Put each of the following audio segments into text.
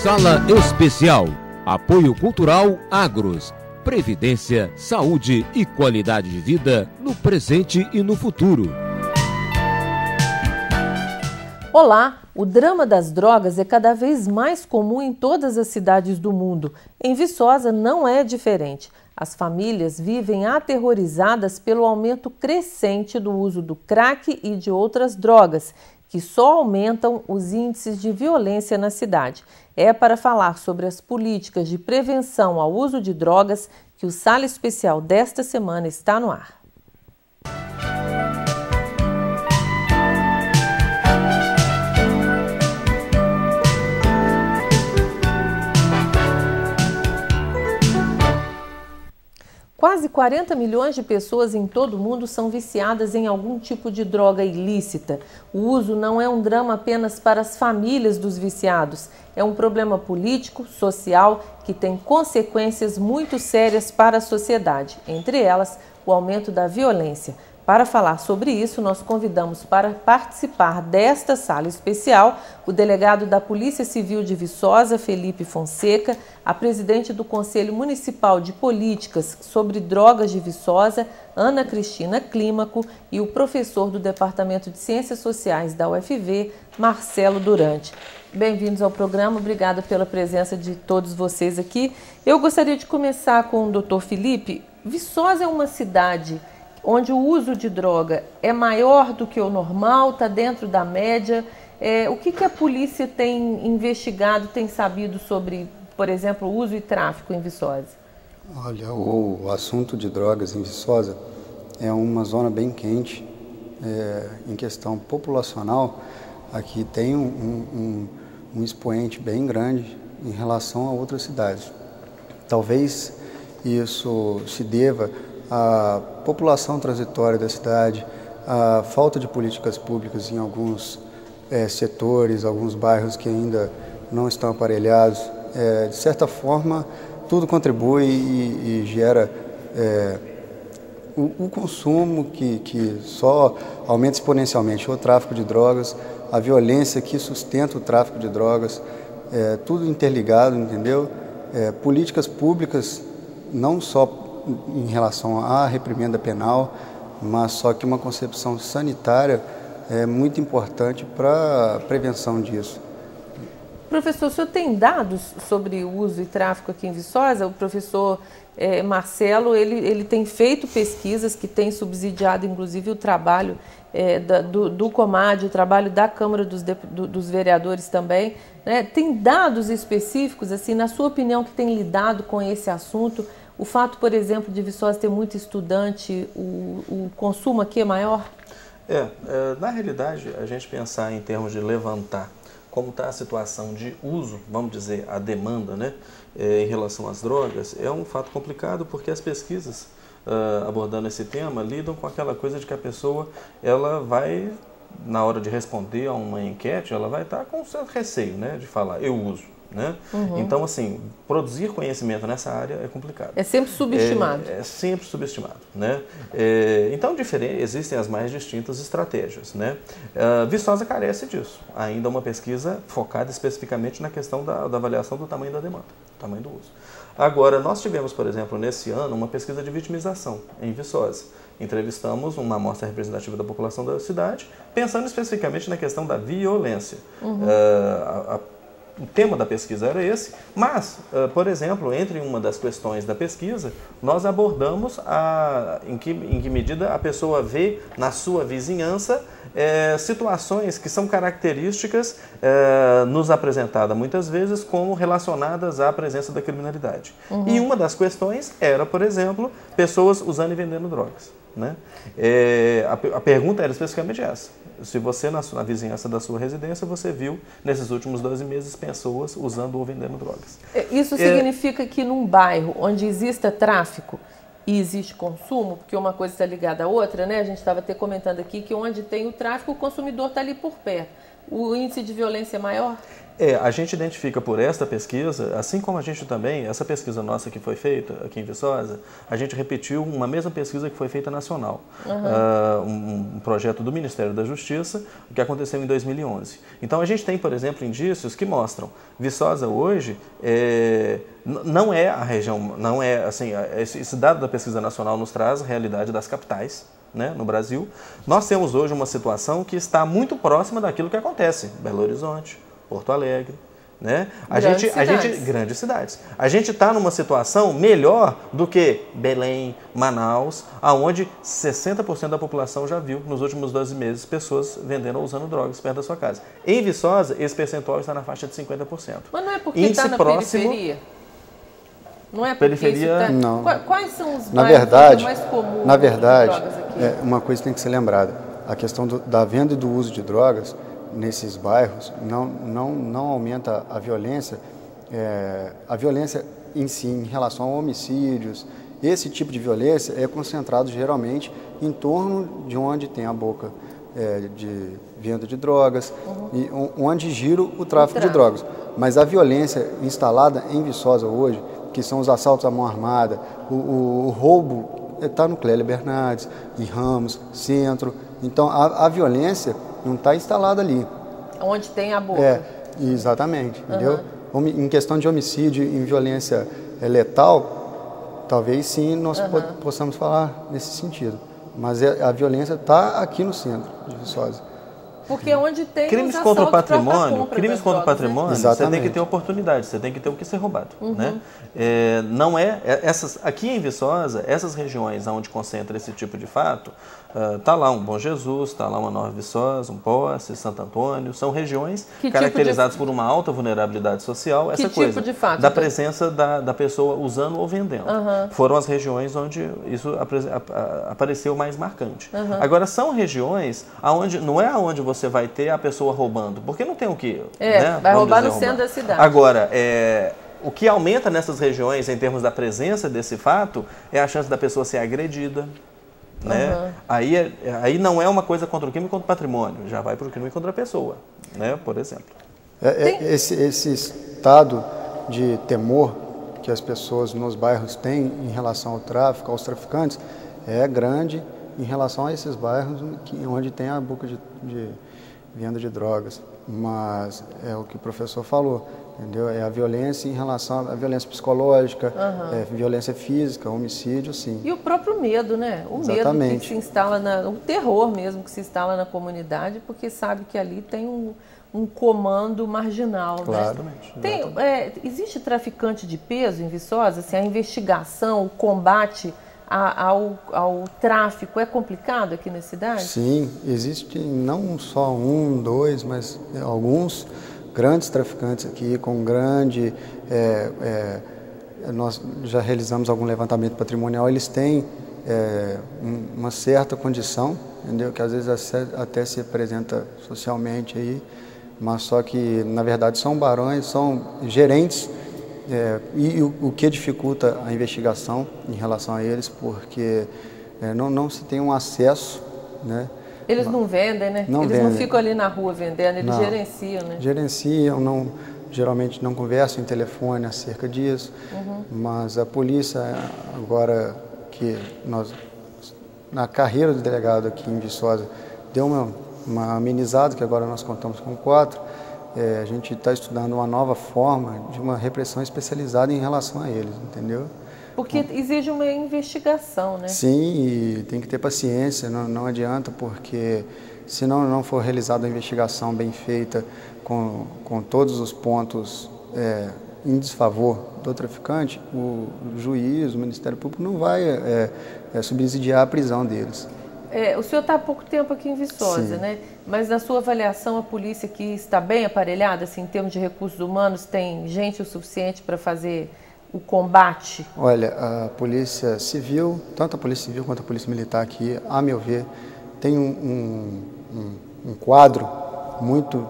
Sala Especial. Apoio Cultural Agros. Previdência, saúde e qualidade de vida no presente e no futuro. Olá! O drama das drogas é cada vez mais comum em todas as cidades do mundo. Em Viçosa não é diferente. As famílias vivem aterrorizadas pelo aumento crescente do uso do crack e de outras drogas, que só aumentam os índices de violência na cidade. É para falar sobre as políticas de prevenção ao uso de drogas que o Sala Especial desta semana está no ar. Quase 40 milhões de pessoas em todo o mundo são viciadas em algum tipo de droga ilícita. O uso não é um drama apenas para as famílias dos viciados. É um problema político, social, que tem consequências muito sérias para a sociedade. Entre elas, o aumento da violência. Para falar sobre isso, nós convidamos para participar desta sala especial o delegado da Polícia Civil de Viçosa, Felipe Fonseca, a presidente do Conselho Municipal de Políticas sobre Drogas de Viçosa, Ana Cristina Clímaco, e o professor do Departamento de Ciências Sociais da UFV, Marcelo Durante. Bem-vindos ao programa, obrigada pela presença de todos vocês aqui. Eu gostaria de começar com o doutor Felipe. Viçosa é uma cidade onde o uso de droga é maior do que o normal, está dentro da média. O que a polícia tem investigado, tem sabido sobre, por exemplo, o uso e tráfico em Viçosa? Olha, o assunto de drogas em Viçosa é uma zona bem quente. Em questão populacional, aqui tem um expoente bem grande em relação a outras cidades. Talvez isso se deva à população transitória da cidade, à falta de políticas públicas em alguns setores, alguns bairros que ainda não estão aparelhados. De certa forma, tudo contribui e gera o consumo que só aumenta exponencialmente, o tráfico de drogas, a violência que sustenta o tráfico de drogas, tudo interligado, entendeu? Políticas públicas, não só em relação à reprimenda penal, mas só que uma concepção sanitária é muito importante para a prevenção disso. Professor, o senhor tem dados sobre o uso e tráfico aqui em Viçosa? O professor Marcelo, ele tem feito pesquisas que têm subsidiado, inclusive, o trabalho do Comad, o trabalho da Câmara dos Vereadores também, né? Tem dados específicos, assim, na sua opinião, que tem lidado com esse assunto? O fato, por exemplo, de Viçosa ter muito estudante, o consumo aqui é maior? Na realidade, a gente pensar em termos de levantar como está a situação de uso, vamos dizer, a demanda, né, em relação às drogas, é um fato complicado porque as pesquisas abordando esse tema lidam com aquela coisa de que a pessoa, ela vai, na hora de responder a uma enquete, ela vai estar com um certo receio, né, de falar, eu uso. Né? Uhum. Então, assim, produzir conhecimento nessa área é complicado. É sempre subestimado. É sempre subestimado. Né? Então, existem as mais distintas estratégias. Né? Viçosa carece disso. Ainda uma pesquisa focada especificamente na questão da avaliação do tamanho da demanda, tamanho do uso. Agora, nós tivemos, por exemplo, nesse ano, uma pesquisa de vitimização em Viçosa. Entrevistamos uma amostra representativa da população da cidade, pensando especificamente na questão da violência. Uhum. O tema da pesquisa era esse, mas, por exemplo, entre uma das questões da pesquisa, nós abordamos em que medida a pessoa vê na sua vizinhança situações que são características nos apresentadas muitas vezes como relacionadas à presença da criminalidade. Uhum. E uma das questões era, por exemplo, pessoas usando e vendendo drogas. Né? A pergunta era especificamente essa. Se você, na vizinhança da sua residência, você viu, nesses últimos 12 meses, pessoas usando ou vendendo drogas. Isso significa que num bairro onde exista tráfico e existe consumo, porque uma coisa está ligada à outra, né? A gente estava até comentando aqui que onde tem o tráfico, o consumidor está ali por perto. o índice de violência é maior? A gente identifica por esta pesquisa, assim como a gente também, essa pesquisa nossa que foi feita aqui em Viçosa, a gente repetiu uma mesma pesquisa que foi feita nacional, um projeto do Ministério da Justiça, que aconteceu em 2011. Então a gente tem, por exemplo, indícios que mostram, Viçosa hoje não é a região, não é assim, esse dado da pesquisa nacional nos traz a realidade das capitais, né, no Brasil. Nós temos hoje uma situação que está muito próxima daquilo que acontece em Belo Horizonte, Porto Alegre, né? Grandes cidades. A gente está numa situação melhor do que Belém, Manaus, aonde 60% da população já viu nos últimos 12 meses pessoas vendendo ou usando drogas perto da sua casa. Em Viçosa, esse percentual está na faixa de 50%. Mas não é porque está na periferia? Não é porque periferia, não. Quais são os bairros mais comuns de drogas aqui? Uma coisa tem que ser lembrada. A questão da venda e do uso de drogas nesses bairros não aumenta a violência. A violência em si, em relação a homicídios, esse tipo de violência é concentrado geralmente em torno de onde tem a boca de venda de drogas e onde gira o tráfico de drogas. Mas a violência instalada em Viçosa hoje, que são os assaltos à mão armada, o roubo, está no Clélia Bernardes, em Ramos, Centro. Então a violência não está instalada ali. Onde tem a boca. Exatamente, entendeu? Em questão de homicídio e violência letal, talvez sim nós possamos falar nesse sentido. Mas a violência está aqui no centro de Viçosa. Porque onde tem crimes contra o patrimônio, você tem que ter oportunidade, você tem que ter o que ser roubado, né? Aqui em Viçosa, essas regiões onde concentra esse tipo de fato, tá lá um Bom Jesus, tá lá uma Nova Viçosa, um Poços, Santo Antônio, são regiões caracterizadas por uma alta vulnerabilidade social, essa coisa da presença da pessoa usando ou vendendo. Foram as regiões onde isso apareceu mais marcante. Agora são regiões onde não é aonde você vai ter a pessoa roubando, porque não tem o que, né? Vai roubar no centro da cidade. Agora, o que aumenta nessas regiões em termos da presença desse fato é a chance da pessoa ser agredida, né? Aí não é uma coisa contra o crime e contra o patrimônio, já vai para o crime contra a pessoa, né? Por exemplo. Esse estado de temor que as pessoas nos bairros têm em relação ao tráfico, aos traficantes, é grande em relação a esses bairros onde tem a boca de venda de drogas. Mas é o que o professor falou, entendeu? É a violência em relação à violência psicológica, violência física, homicídio, sim. E o próprio medo, né? O medo que se instala, o terror mesmo que se instala na comunidade, porque sabe que ali tem um comando marginal. Claro. Né? Existe traficante de peso em Viçosa? Assim, a investigação, o combate ao tráfico é complicado aqui na cidade? Sim, existe não só um, dois, mas alguns grandes traficantes aqui com grande... nós já realizamos algum levantamento patrimonial, eles têm uma certa condição, entendeu? Que às vezes até se apresenta socialmente aí, mas só que na verdade são barões, são gerentes. E o que dificulta a investigação em relação a eles, porque não se tem um acesso, né? Eles não vendem, né? Eles não ficam ali na rua vendendo, eles gerenciam, né? Gerenciam, geralmente não conversam em telefone acerca disso, mas a polícia, agora que na carreira do delegado aqui em Viçosa, deu uma amenizada, que agora nós contamos com 4, a gente está estudando uma nova forma de uma repressão especializada em relação a eles, entendeu? Porque exige uma investigação, né? Sim, e tem que ter paciência, não adianta, porque se não for realizada uma investigação bem feita, com todos os pontos em desfavor do traficante, o juiz, o Ministério Público não vai subsidiar a prisão deles. O senhor está há pouco tempo aqui em Viçosa, Sim. né? Mas na sua avaliação a polícia aqui está bem aparelhada, assim, em termos de recursos humanos, tem gente o suficiente para fazer o combate? Olha, a Polícia Civil, tanto a Polícia Civil quanto a Polícia Militar aqui, a meu ver, tem um quadro muito...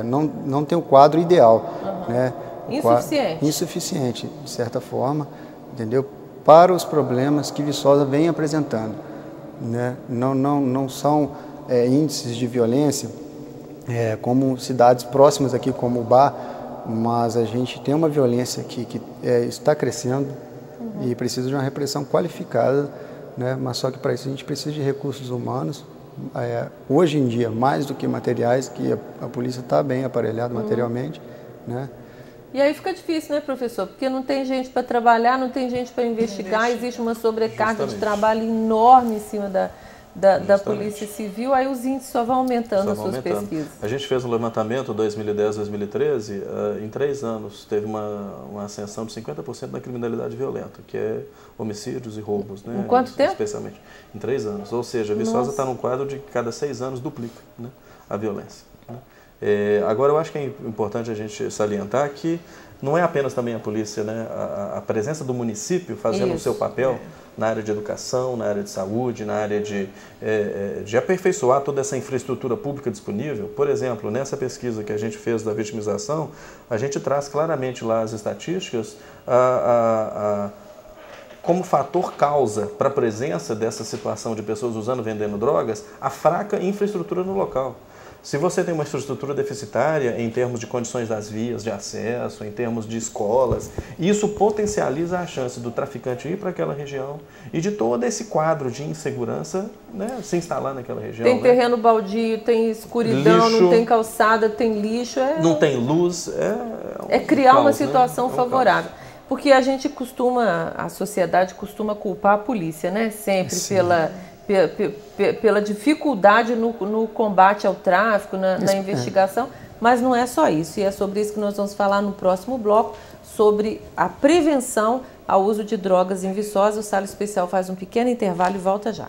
não tem o quadro ideal, né? Insuficiente. Insuficiente, de certa forma, entendeu? Para os problemas que Viçosa vem apresentando, né? Não são índices de violência como cidades próximas aqui, como o Bar, mas a gente tem uma violência que está crescendo e precisa de uma repressão qualificada, né? Mas só que para isso a gente precisa de recursos humanos, hoje em dia, mais do que materiais, que a polícia está bem aparelhada materialmente, né? E aí fica difícil, né, professor? Porque não tem gente para trabalhar, não tem gente para investigar, existe uma sobrecarga de trabalho enorme em cima da Polícia Civil, aí os índices só vão aumentando as suas pesquisas. A gente fez um levantamento 2010, 2013, em 3 anos teve uma ascensão de 50% na criminalidade violenta, que é homicídios e roubos, né? Em quanto tempo? Especialmente em 3 anos. Ou seja, a Viçosa está num quadro de cada 6 anos duplica, né, a violência, né? Agora, eu acho que é importante a gente salientar que não é apenas também a polícia, né? A presença do município fazendo o seu papel na área de educação, na área de saúde, na área de aperfeiçoar toda essa infraestrutura pública disponível. Por exemplo, nessa pesquisa que a gente fez da vitimização, a gente traz claramente lá as estatísticas como fator causa para a presença dessa situação de pessoas usando e vendendo drogas, a fraca infraestrutura no local. Se você tem uma infraestrutura deficitária em termos de condições das vias de acesso, em termos de escolas, isso potencializa a chance do traficante ir para aquela região e de todo esse quadro de insegurança, né, se instalar naquela região. Tem terreno baldio, tem escuridão, lixo, não tem calçada, tem lixo. Não tem luz. Criar uma situação favorável. Porque a sociedade costuma culpar a polícia, né? Sempre pela dificuldade no combate ao tráfico, na investigação, mas não é só isso. E é sobre isso que nós vamos falar no próximo bloco, sobre a prevenção ao uso de drogas em Viçosa. O Sala Especial faz um pequeno intervalo e volta já.